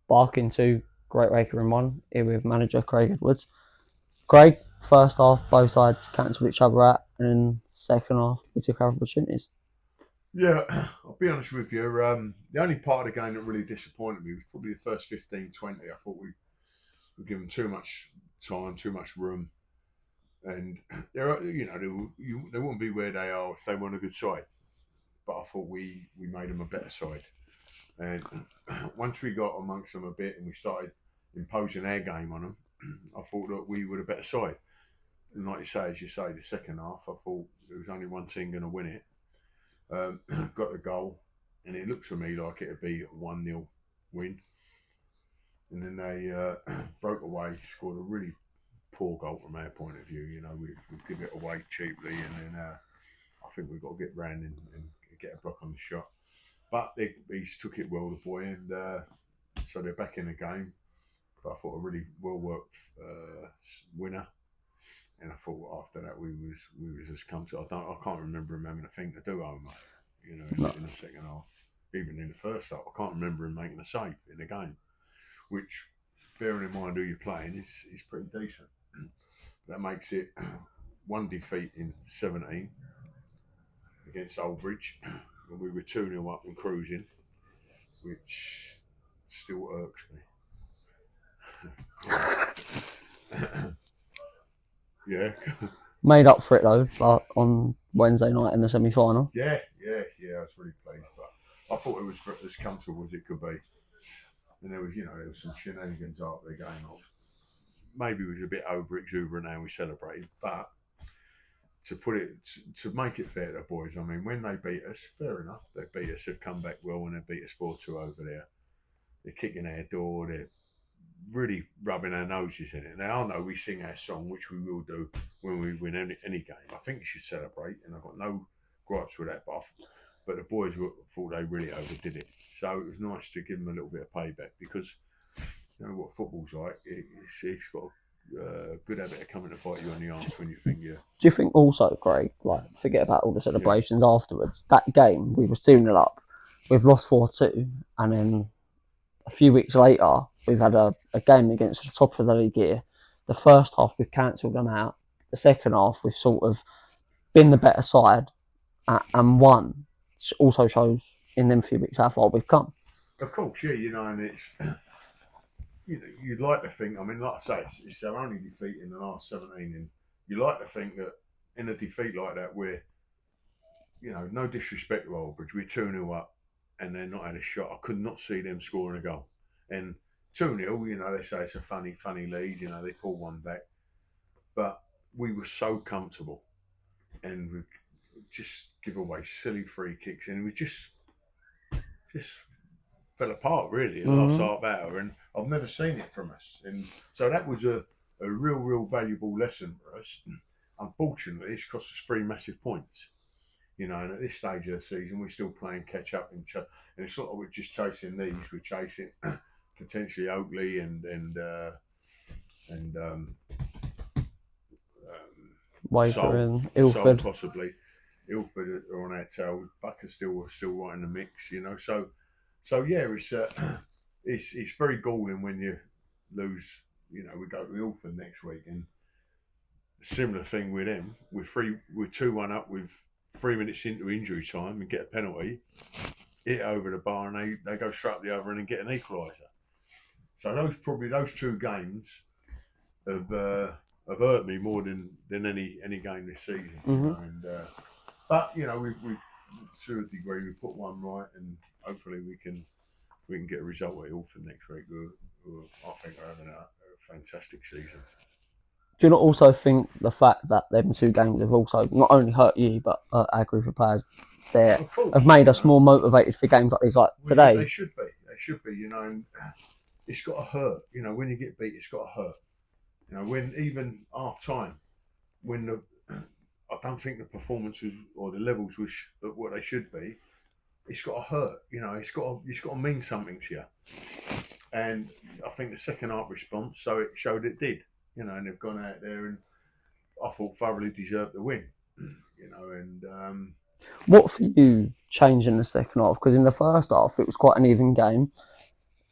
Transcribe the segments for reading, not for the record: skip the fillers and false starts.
Barking 2, Great Wakering 1, here with manager Craig Edwards. Craig, first half, both sides cancelled each other out, and then second half, we took our opportunities. Yeah, I'll be honest with you. The only part of the game that really disappointed me was probably the first 15, 20. I thought we were given too much time, too much room, and they wouldn't be where they are if they weren't a good side. But I thought we made them a better side, and once we got amongst them a bit and we started imposing our game on them, I thought that we were the better side. And like you say, as you say, the second half, I thought there was only one team going to win it. Got the goal, and it looked to me like it'd be a 1-0 win. And then they broke away, scored a really poor goal from our point of view. We give it away cheaply, and then I think we've got to get round and get a block on the shot. But he took it well, the boy, and so they're back in the game. But I thought a really well worked winner. And I thought after that we was as comfortable. I can't remember him having a thing to do, Omar. In the second half, even in the first half, I can't remember him making a save in the game. Which, bearing in mind who you're playing, is pretty decent. That makes it one defeat in 17 against Oldbridge, when we were 2-0 up and cruising, which still irks me. Yeah. Made up for it though, but on Wednesday night in the semi-final. Yeah. I was really pleased, but I thought it was as comfortable as it could be. And there was some shenanigans after the game. Maybe it was a bit over exuberant how we celebrated, but to make it fair to the boys, I mean, when they beat us, fair enough. They beat us. They've come back well, and they beat us 4-2 over there. They're kicking our door. They're really rubbing our noses in it. Now, I know we sing our song, which we will do when we win any game. I think you should celebrate, and I've got no gripes with that. But the boys thought they really overdid it. So it was nice to give them a little bit of payback, because you know what football's like. It's got a good habit of coming to bite you on the arse when you think you're... Do you think also, Craig, like, forget about all the celebrations afterwards, that game, we were 2-0 up, we've lost 4-2, and then a few weeks later, we've had a game against the top of the league here. The first half, we've cancelled them out. The second half, we've sort of been the better side and won. It also shows in them few weeks how far we've come. Of course, yeah, and it's... you'd like to think, I mean, like I say, it's our only defeat in the last 17, and you like to think that in a defeat like that, we're, no disrespect to Oldbridge, we're 2-0 up, and they're not had a shot. I could not see them scoring a goal. And 2-0, they say it's a funny lead, they pull one back. But we were so comfortable, and we just give away silly free kicks, and we just fell apart really in the last half hour, and I've never seen it from us. And so that was a real valuable lesson for us. Unfortunately, it's cost us 3 massive points. And at this stage of the season, we're still playing catch up, and it's not like we're just chasing these. We're chasing potentially Oakley and Wakering, Ilford, possibly. Ilford are on our tail. Bucker's still right in the mix. So yeah, it's very galling when you lose. We go to Ilford next week, and similar thing with them. We're 2-1 up with 3 minutes into injury time and get a penalty, hit over the bar, and they go straight up the other end and get an equaliser. So those 2 games have hurt me more than any game this season. But we to a degree we put one right, and hopefully we can get a result at Ilford next week. Who I think are having a fantastic season. Do you not also think the fact that them 2 games have also not only hurt you, but our group of players there have made us more motivated for games like these, like today? They should be, and it's got to hurt. When you get beat, it's got to hurt. When even half time, when I don't think the performances or the levels was what they should be, it's got to hurt. It's got to mean something to you. And I think the second half response, so it showed it did. And they've gone out there and I thought thoroughly deserved the win. And what for you changed in the second half? Because in the first half it was quite an even game.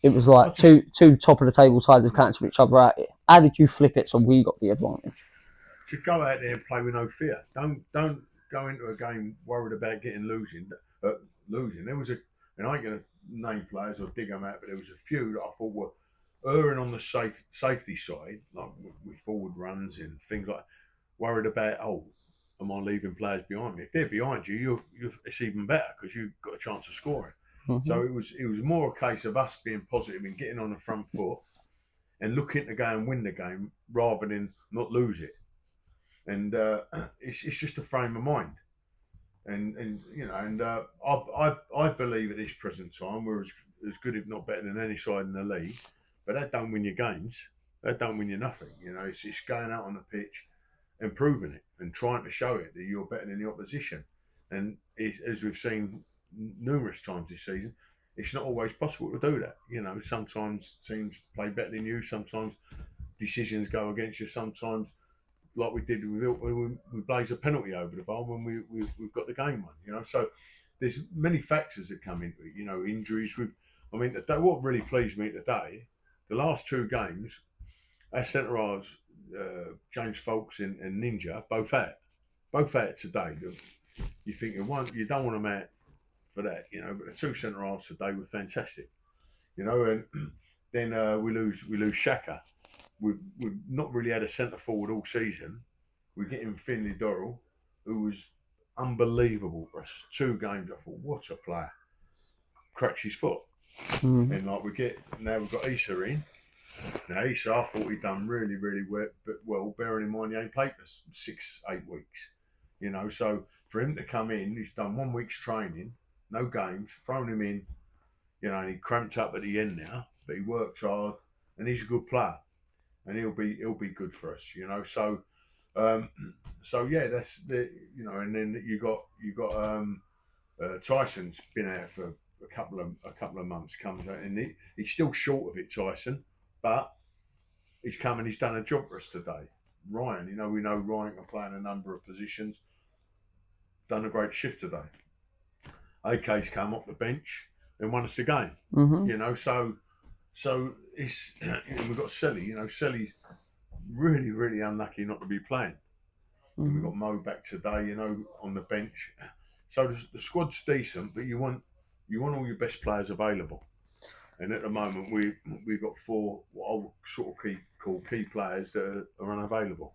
it was like two top of the table sides have cancelled each other out. How did you flip it so we got the advantage? To go out there and play with no fear. Don't go into a game worried about losing. There was and I ain't gonna name players or dig them out, but there was a few that I thought were erring on the safety side, like with forward runs and things like. Worried about am I leaving players behind me? If they're behind you, it's even better because you've got a chance of scoring. Mm-hmm. So it was more a case of us being positive and getting on the front foot and looking to go and win the game rather than not lose it. And it's just a frame of mind. And you know, and I believe at this present time we're as good, if not better, than any side in the league. But that don't win your games. That don't win you nothing. You know, it's going out on the pitch and proving it and trying to show it that you're better than the opposition. And as we've seen numerous times this season, it's not always possible to do that. You know, sometimes teams play better than you. Sometimes decisions go against you. Sometimes, like we did we blaze a penalty over the bar when we've got the game won. You know, so there's many factors that come into it. You know, injuries. What really pleased me today, the last two games, our centre halves, James Folks and Ninja, both out today. You think you don't want them out for that, you know. But the two centre halves today were fantastic, you know. And then we lose Shaka. We've not really had a centre forward all season. We're getting Finley Dorrell, who was unbelievable for us. Two games, I thought, what a player. Cracks his foot, and like we've got Issa in. Now, Issa, I thought he'd done really, really well, bearing in mind he ain't played for 6-8 weeks. You know, so for him to come in, he's done 1 week's training, no games, thrown him in, you know, and he cramped up at the end now, but he works hard, and he's a good player, and he'll be good for us, you know. So, yeah, that's the, you know, and then you got Tyson's been out for a couple of months, comes out, and he's still short of it, Tyson. But he's come and he's done a job for us today. Ryan, you know, we know Ryan can play in a number of positions. Done a great shift today. AK's come off the bench and won us the game. Mm-hmm. You know, so it's we've got Selly. You know, Selly's really, really unlucky not to be playing. Mm-hmm. And we've got Mo back today. You know, on the bench. So the squad's decent, but you want all your best players available. And at the moment, we've got 4 what I would sort of call key players that are unavailable.